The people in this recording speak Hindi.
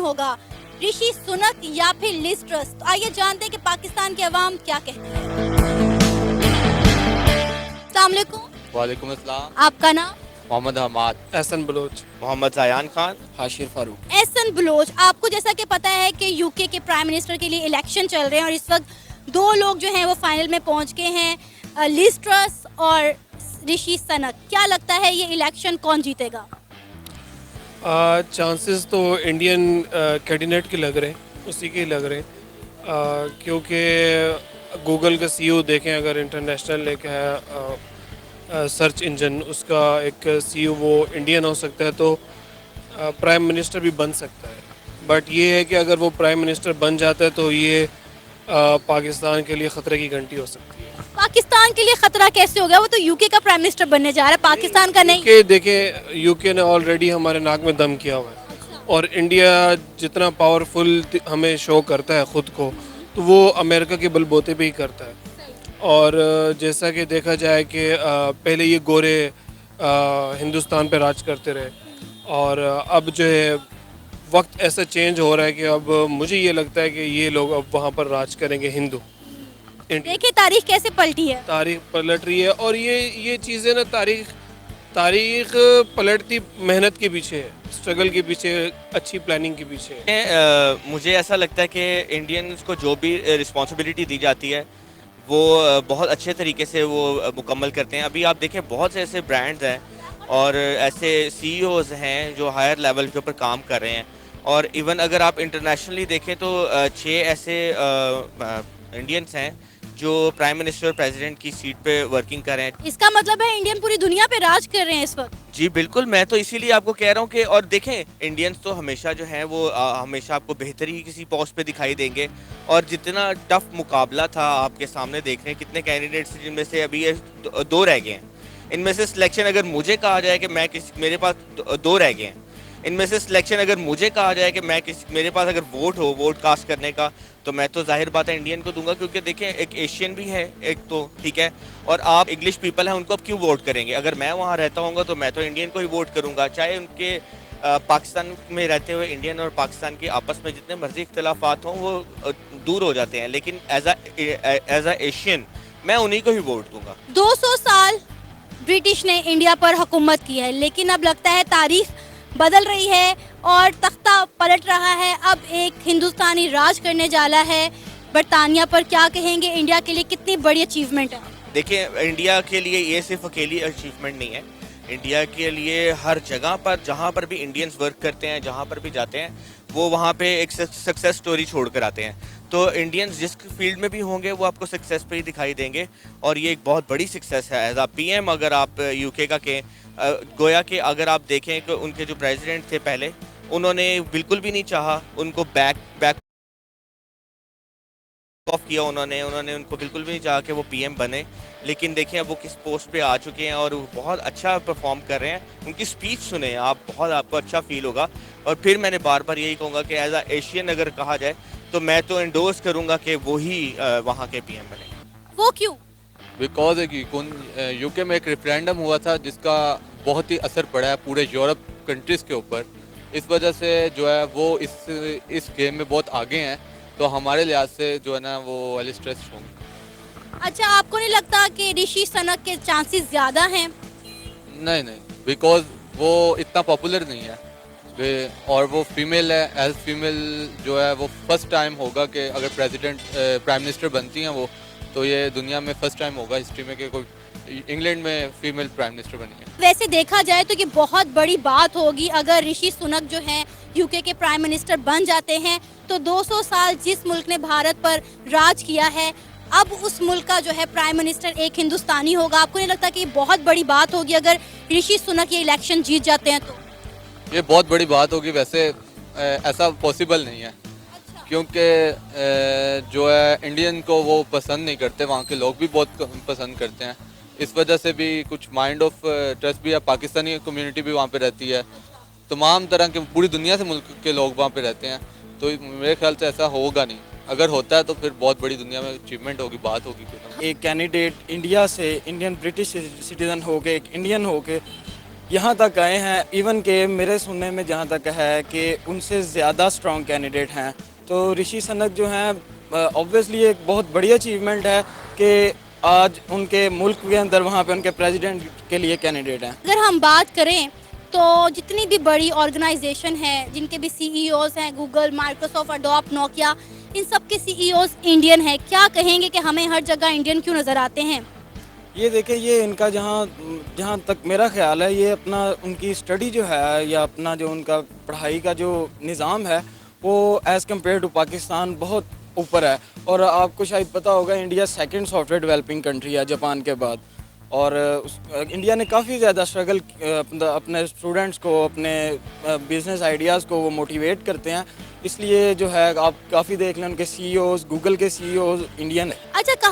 होगा, ऋषि सुनक या फिर लिज ट्रस? तो आइए जानते हैं कि पाकिस्तान की आवाम क्या कहती है। अस्सलाम वालेकुम। वालेकुम अस्सलाम। आपका नाम? मोहम्मद हमाद। एहसन बलोच। मोहम्मद ज़यान खान। हाशिर फारूक। एहसन बलोच, आपको जैसा कि पता है कि यूके के प्राइम मिनिस्टर के लिए इलेक्शन चल रहे हैं और इस वक्त दो लोग जो हैं वो फाइनल में पहुंच गए हैं, लिज ट्रस और ऋषि सुनक। क्या लगता है ये इलेक्शन कौन जीतेगा? चांसेस तो इंडियन कैबिनेट के लग रहे हैं, उसी के लग रहे हैं, क्योंकि गूगल का सीईओ देखें, अगर इंटरनेशनल एक है सर्च इंजन, उसका एक सीईओ वो इंडियन हो सकता है, तो प्राइम मिनिस्टर भी बन सकता है। बट ये है कि अगर वो प्राइम मिनिस्टर बन जाता है तो ये पाकिस्तान के लिए ख़तरे की घंटी हो सकती है। पाकिस्तान के लिए खतरा कैसे हो गया? वो तो यूके का प्राइम मिनिस्टर बनने जा रहा है, पाकिस्तान का नहीं। यूके देखें, यूके ने ऑलरेडी हमारे नाक में दम किया हुआ है, और इंडिया जितना पावरफुल हमें शो करता है ख़ुद को, तो वो अमेरिका के बलबूते पे ही करता है। और जैसा कि देखा जाए कि पहले ये गोरे हिंदुस्तान पे राज करते रहे, और अब जो है वक्त ऐसा चेंज हो रहा है कि अब मुझे ये लगता है कि ये लोग अब वहाँ पर राज करेंगे हिंदू। देखिए तारीख कैसे पलटी है। तारीख पलट रही है, और ये चीज़ें ना, तारीख पलटती मेहनत के पीछे है, स्ट्रगल के पीछे, अच्छी प्लानिंग के पीछे है। मुझे ऐसा लगता है कि इंडियंस को जो भी रिस्पॉन्सिबिलिटी दी जाती है वो बहुत अच्छे तरीके से वो मुकम्मल करते हैं। अभी आप देखें, बहुत से ऐसे ब्रांड्स हैं और ऐसे सीईओज़ हैं जो हायर लेवल के ऊपर काम कर रहे हैं, और इवन अगर आप इंटरनेशनली देखें तो 6 ऐसे इंडियंस हैं जो प्राइम मिनिस्टर और प्रेसिडेंट की सीट पे वर्किंग कर रहे हैं। इसका मतलब है इंडियन पूरी दुनिया पे राज कर रहे हैं इस वक्त। जी बिल्कुल, मैं तो इसीलिए आपको कह रहा हूँ कि, और देखें, इंडियंस तो हमेशा जो है वो हमेशा आपको बेहतरी ही किसी पोस्ट पे दिखाई देंगे, और जितना टफ मुकाबला था आपके सामने देख रहे हैं, कितने कैंडिडेट्स जिनमें से अभी ये दो रह गए हैं। इनमें से सिलेक्शन अगर मुझे कहा जाए कि मेरे पास दो रह गए हैं, इनमें से सिलेक्शन अगर मुझे कहा जाए कि मेरे पास अगर वोट कास्ट करने का, तो मैं तो जाहिर बात है इंडियन को दूंगा, क्योंकि देखें एक एशियन भी है एक तो, ठीक है, और आप इंग्लिश पीपल हैं, उनको आप क्यों वोट करेंगे? अगर मैं वहाँ रहता हूँगा तो मैं तो इंडियन को ही वोट करूँगा, चाहे उनके पाकिस्तान में रहते हुए इंडियन और पाकिस्तान के आपस में जितने मर्जी इख्तलाफात हों वो दूर हो जाते हैं, लेकिन एज अ एशियन मैं उन्हीं को ही वोट दूंगा। 200 साल ब्रिटिश ने इंडिया पर हुकूमत की है, लेकिन अब लगता है तारीख बदल रही है और तख्ता पलट रहा है। अब एक हिंदुस्तानी राज करने जाला है बरतानिया पर। क्या कहेंगे, इंडिया के लिए कितनी बड़ी अचीवमेंट है? देखिए, इंडिया के लिए ये सिर्फ अकेली अचीवमेंट नहीं है। इंडिया के लिए हर जगह पर जहाँ पर भी इंडियंस वर्क करते हैं, जहाँ पर भी जाते हैं, वो वहाँ पे एक सक्सेस स्टोरी छोड़ कर आते हैं। तो इंडियंस जिस फील्ड में भी होंगे वो आपको सक्सेस पे ही दिखाई देंगे, और ये एक बहुत बड़ी सक्सेस है। एज आ पीएम अगर आप यूके का गोया कि अगर आप देखें कि उनके जो प्रेसिडेंट थे पहले, उन्होंने बिल्कुल भी नहीं चाहा, उनको बैक ऑफ किया उन्होंने उनको बिल्कुल भी नहीं चाहा कि वो पीएम बने। लेकिन देखें अब वो किस पोस्ट पे आ चुके हैं और वो बहुत अच्छा परफॉर्म कर रहे हैं। उनकी स्पीच सुने आप, बहुत आपको अच्छा फील होगा। और फिर मैंने बार बार यही कहूँगा कि एज आ एशियन अगर कहा जाए तो मैं तो एंडोर्स करूँगा कि वो ही वहाँ के पीएम बने। वो क्यों? बिकॉज यूके में एक रेफरेंडम हुआ था जिसका बहुत ही असर पड़ा है पूरे यूरोप कंट्रीज़ के ऊपर। इस वजह से जो है वो इस गेम में बहुत आगे हैं, तो हमारे लिहाज से जो है ना वो एलिस्ट्रेस होंगे। अच्छा, आपको नहीं लगता कि ऋषि सुनक के चांसेस ज़्यादा हैं? नहीं, बिकॉज वो इतना पॉपुलर नहीं है, और वो फीमेल है। एज फीमेल जो है वो फर्स्ट टाइम होगा कि अगर प्राइम मिनिस्टर बनती हैं वो, तो ये दुनिया में फर्स्ट टाइम होगा हिस्ट्री में कि कोई इंग्लैंड में फीमेल प्राइम मिनिस्टर बनी है। वैसे देखा जाए तो ये बहुत बड़ी बात होगी अगर ऋषि सुनक जो हैं यूके के प्राइम मिनिस्टर बन जाते हैं, तो 200 साल जिस मुल्क ने भारत पर राज किया है, अब उस मुल्क का जो है प्राइम मिनिस्टर एक हिंदुस्तानी होगा। आपको नहीं लगता कि ये बहुत बड़ी बात होगी अगर ऋषि सुनक ये इलेक्शन जीत जाते हैं? तो ये बहुत बड़ी बात होगी। वैसे ऐसा पॉसिबल नहीं है, क्योंकि जो है इंडियन को वो पसंद नहीं करते, वहाँ के लोग भी बहुत पसंद करते हैं। इस वजह से भी कुछ माइंड ऑफ ट्रस्ट भी है। पाकिस्तानी कम्युनिटी भी वहाँ पे रहती है, तमाम तरह के पूरी दुनिया से मुल्क के लोग वहाँ पे रहते हैं, तो मेरे ख्याल से ऐसा होगा नहीं। अगर होता है तो फिर बहुत बड़ी दुनिया में अचीवमेंट होगी, बात होगी। एक कैंडिडेट इंडिया से इंडियन ब्रिटिश सिटीजन हो के, एक इंडियन हो के यहाँ तक आए हैं, इवन के मेरे सुनने में जहाँ तक है कि उनसे ज़्यादा स्ट्रॉन्ग कैंडिडेट हैं। तो ऋषि सुनक जो हैं ऑब्वियसली एक बहुत बड़ी अचीवमेंट है कि आज उनके मुल्क के अंदर वहाँ पे उनके प्रेसिडेंट के लिए कैंडिडेट हैं। अगर हम बात करें तो जितनी भी बड़ी ऑर्गेनाइजेशन है, जिनके भी सीईओज हैं, गूगल, माइक्रोसॉफ्ट, अडोब, नोकिया, इन सब के सीईओज इंडियन हैं। क्या कहेंगे कि हमें हर जगह इंडियन क्यों नज़र आते हैं? ये देखें, ये इनका जहाँ जहाँ तक मेरा ख्याल है, ये अपना उनकी स्टडी जो है या अपना जो उनका पढ़ाई का जो निज़ाम है वो एज़ कम्पेयर टू पाकिस्तान बहुत ऊपर है। और आपको शायद पता होगा, India second software developing country है जापान के बाद। और इंडिया ने काफ़ी ज़्यादा स्ट्रगल अपने स्टूडेंट्स को, अपने बिजनेस आइडियाज़ को वो मोटिवेट करते हैं। इसलिए जो है आप काफ़ी देख लें, उनके सीईओज़, गूगल के सीईओज़ इंडियन है। अच्छा, कहा